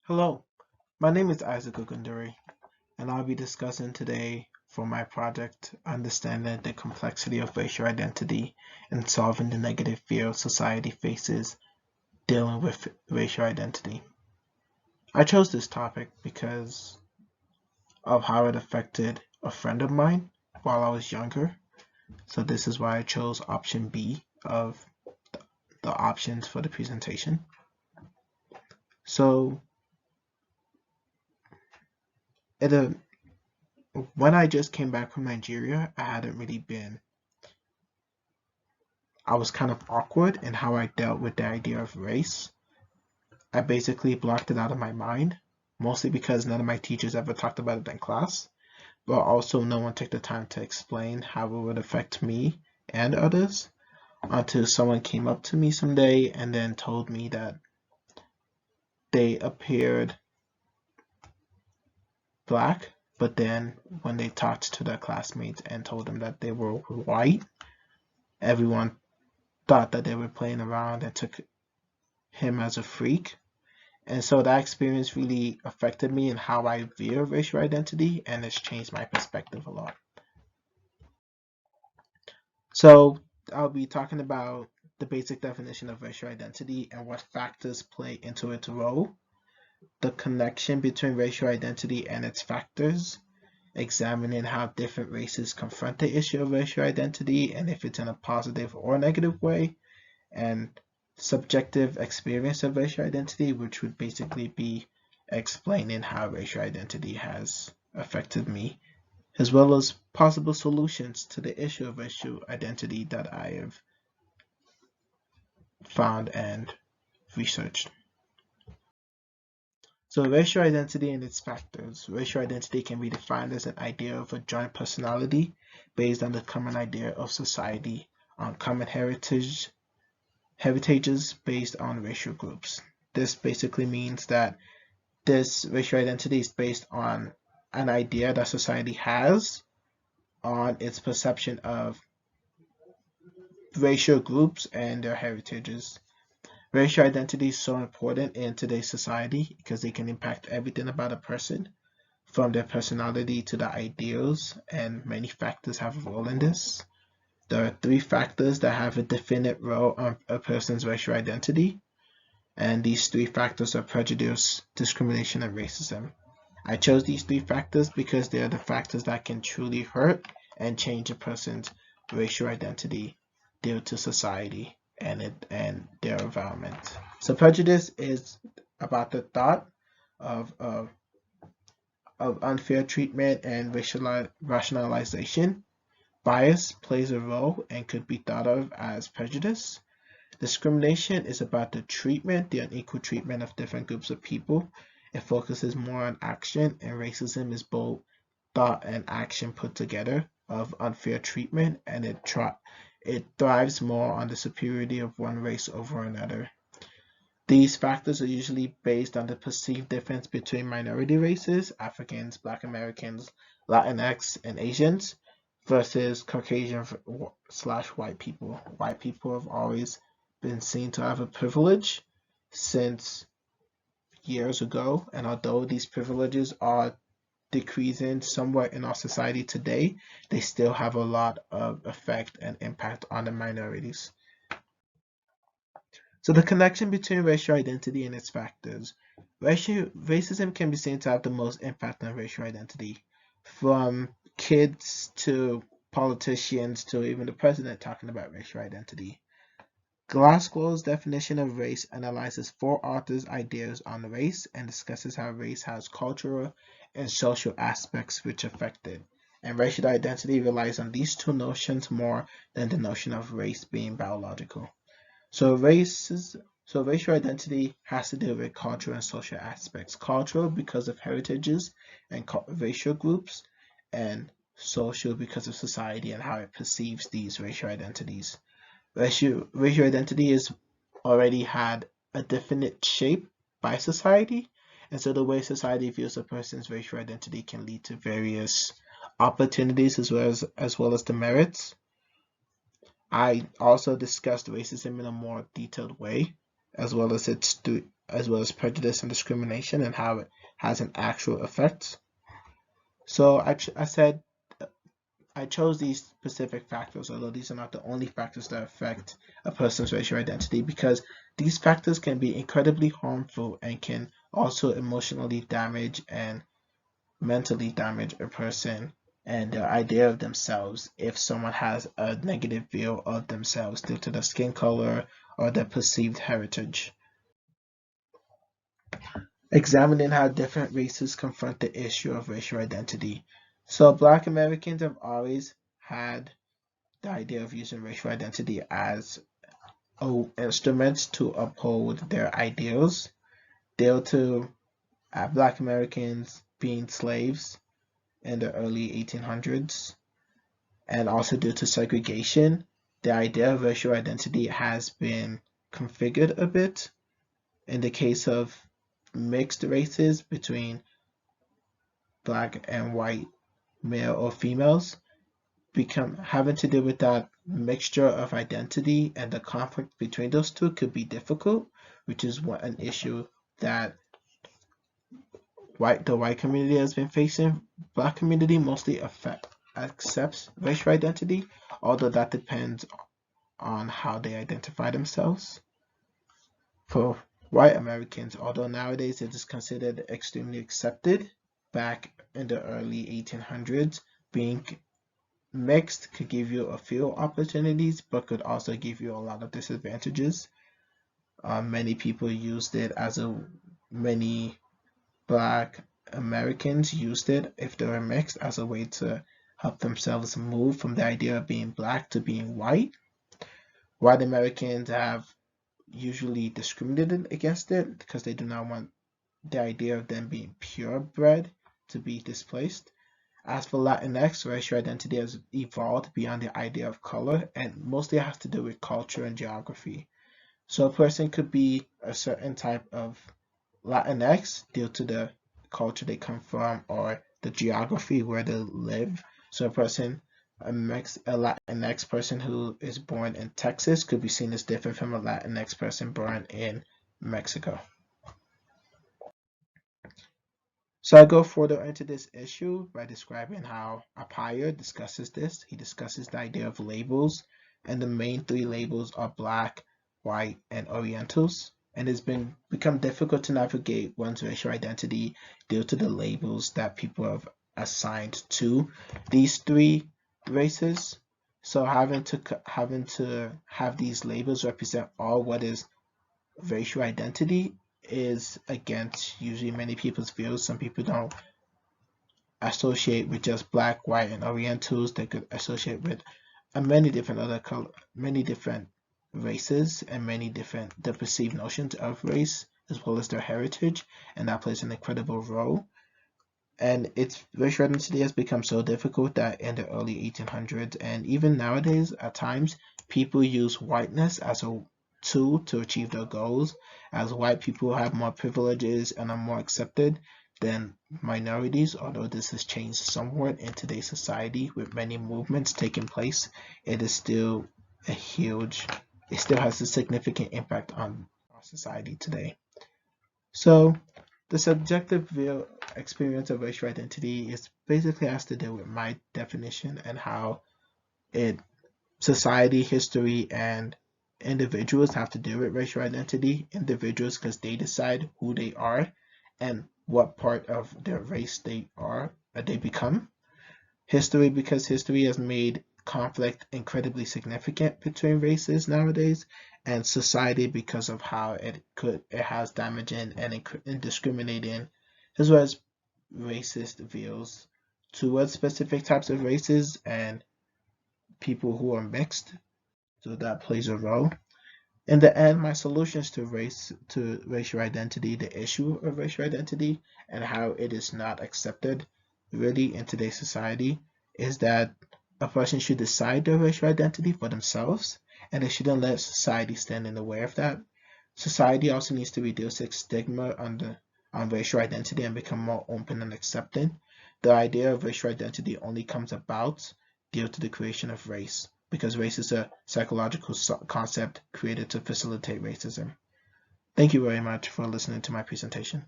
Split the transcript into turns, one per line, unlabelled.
Hello, my name is Isaac Ogunduri, and I'll be discussing today for my project Understanding the Complexity of Racial Identity and Solving the Negative Fear Society Faces Dealing with Racial Identity. I chose this topic because of how it affected a friend of mine while I was younger, so this is why I chose option B of the options for the presentation. So, it, uh, when I just came back from Nigeria, I was kind of awkward in how I dealt with the idea of race. I basically blocked it out of my mind, mostly because none of my teachers ever talked about it in class, but also no one took the time to explain how it would affect me and others until someone came up to me someday and then told me that they appeared black, but then when they talked to their classmates and told them that they were white, everyone thought that they were playing around and took him as a freak. And so that experience really affected me in how I view racial identity, and it's changed my perspective a lot. So I'll be talking about the basic definition of racial identity and what factors play into its role, the connection between racial identity and its factors, examining how different races confront the issue of racial identity and if it's in a positive or negative way, and subjective experience of racial identity, which would basically be explaining how racial identity has affected me, as well as possible solutions to the issue of racial identity that I have found and researched. So, racial identity and its factors. Racial identity can be defined as an idea of a joint personality based on the common idea of society, on common heritages based on racial groups. This basically means that this racial identity is based on an idea that society has on its perception of racial groups and their heritages. Racial identity is so important in today's society because they can impact everything about a person, from their personality to their ideals, and many factors have a role in this. There are three factors that have a definite role on a person's racial identity, and these three factors are prejudice, discrimination, and racism. I chose these three factors because they are the factors that can truly hurt and change a person's racial identity due to society and their environment. So prejudice is about the thought of of, of unfair treatment and rationalization. Bias plays a role and could be thought of as prejudice. Discrimination is about the treatment, the unequal treatment of different groups of people. It focuses more on action, and racism is both thought and action put together of unfair treatment, and it thrives more on the superiority of one race over another. These factors are usually based on the perceived difference between minority races, Africans, Black Americans, Latinx, and Asians, versus Caucasian slash white people. White people have always been seen to have a privilege since years ago, and although these privileges are decreasing somewhat in our society today, they still have a lot of effect and impact on the minorities. So the connection between racial identity and its factors. Racism can be seen to have the most impact on racial identity, from kids to politicians to even the president talking about racial identity. Glasgow's definition of race analyzes four authors' ideas on race and discusses how race has cultural and social aspects which affect it. And racial identity relies on these two notions more than the notion of race being biological. So racial identity has to do with cultural and social aspects. Cultural because of heritages and racial groups, and social because of society and how it perceives these racial identities. Racial identity is already had a definite shape by society, and so the way society views a person's racial identity can lead to various opportunities as well as demerits. I also discussed racism in a more detailed way, as well as its as well as prejudice and discrimination and how it has an actual effect. So I said I chose these specific factors, although these are not the only factors that affect a person's racial identity, because these factors can be incredibly harmful and can also emotionally damage and mentally damage a person and their idea of themselves if someone has a negative view of themselves due to their skin color or their perceived heritage. Examining how different races confront the issue of racial identity. So, Black Americans have always had the idea of using racial identity as an instrument to uphold their ideals, due to Black Americans being slaves in the early 1800s, and also due to segregation. The idea of racial identity has been configured a bit in the case of mixed races between black and white male or females, become having to deal with that mixture of identity, and the conflict between those two could be difficult, which is an issue that the white community has been facing. Black community mostly accepts racial identity, although that depends on how they identify themselves. For white Americans, although nowadays it is considered extremely accepted, back in the early 1800s, being mixed could give you a few opportunities, but could also give you a lot of disadvantages. Many people used it as many Black Americans used it, if they were mixed, as a way to help themselves move from the idea of being black to being white. White Americans have usually discriminated against it because they do not want the idea of them being purebred to be displaced. As for Latinx, racial identity has evolved beyond the idea of color and mostly has to do with culture and geography. So a person could be a certain type of Latinx due to the culture they come from or the geography where they live. So a Latinx person who is born in Texas could be seen as different from a Latinx person born in Mexico. So I go further into this issue by describing how Appiah discusses this. He discusses the idea of labels, and the main three labels are Black, White, and Orientals. And it's become difficult to navigate one's racial identity due to the labels that people have assigned to these three races. So having to have these labels represent all what is racial identity is against usually many people's views. Some people don't associate with just black, white, and Orientals. They could associate with many different many different races and many different the perceived notions of race as well as their heritage, and that plays an incredible role. And its racial identity has become so difficult that in the early 1800s and even nowadays, at times, people use whiteness as a tool to achieve their goals, as white people have more privileges and are more accepted than minorities. Although this has changed somewhat in today's society with many movements taking place, it is still it still has a significant impact on our society today. So the subjective view experience of racial identity is basically has to do with my definition and how it society, history, and individuals have to do with racial identity. Individuals because they decide who they are and what part of their race they are or they become. History because history has made conflict incredibly significant between races nowadays, and society because of how it has damaging and discriminating as well as racist views towards specific types of races and people who are mixed. So that plays a role. In the end, my solutions to racial identity, the issue of racial identity and how it is not accepted really in today's society, is that a person should decide their racial identity for themselves and they shouldn't let society stand in the way of that. Society also needs to reduce its stigma on racial identity and become more open and accepting. The idea of racial identity only comes about due to the creation of race, because race is a psychological concept created to facilitate racism. Thank you very much for listening to my presentation.